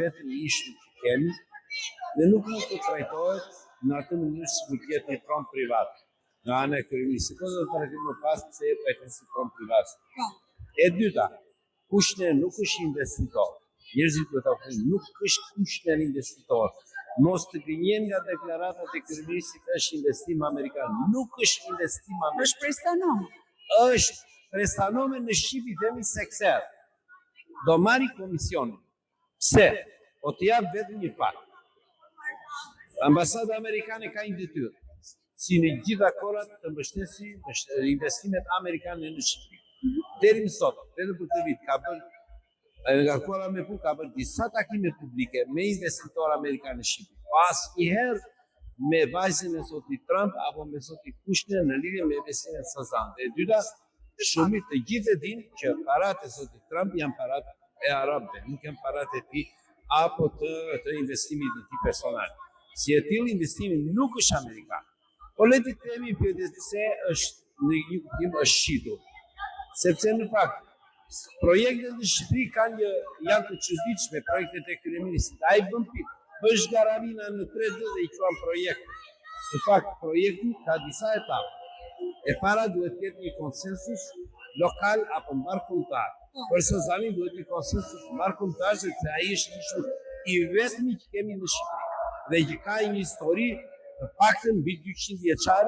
vetëm ishën që kemi dhe nuk mund të trajtohet në atë mënyrë si mund jetë një pron privat. Nga ana e kryeministit, po do të trajtojmë më pas se e trajtojmë si pron privat. E dyta, Kushner nuk është investitor. Njerëzit duhet ta kuptojnë, nuk është Kushner investitor. Mos të gënjen nga deklaratat e kryeministit është investim amerikan. Nuk është investim amerikan. Është prestanom. Është prestanome në Shqipi themi sekser. Do marri komisionin. Pse? O të jap vetëm një fakt. Ambasada amerikane ka një detyrë, si në gjitha kohrat të mbështesi investimet amerikane në Shqipëri. Deri më sot, vetëm për këtë vit, ka bërë nga kohra me punë, ka bërë disa takime publike me investitorë amerikanë në Shqipëri. Asnjëherë me vajzën e zotit Trump apo me zotit Kushner në lidhje me investimin e Sazan. Dhe e dyta, shumit të gjithë e dinë që paratë e zotit Trump janë paratë e arabëve, nuk janë paratë e tij apo të investimit të tij personal. Si e tillë investimi nuk është amerikan. Po le të themi pse është në një kuptim është shitur. Sepse në fakt projektet në Shqipëri janë të çuditshme, projektet e kryeministit. Ai bën garavina në 3D dhe i quan projekt. Në fakt projekti ka disa etapë. E para duhet të ketë një konsensus lokal apo mbarkumtar. Për Sazanin duhet një konsensus mbarkumtar sepse ai është i vetmi që kemi në Shqipëri dhe që ka një histori të paktën mbi 200 vjeçare.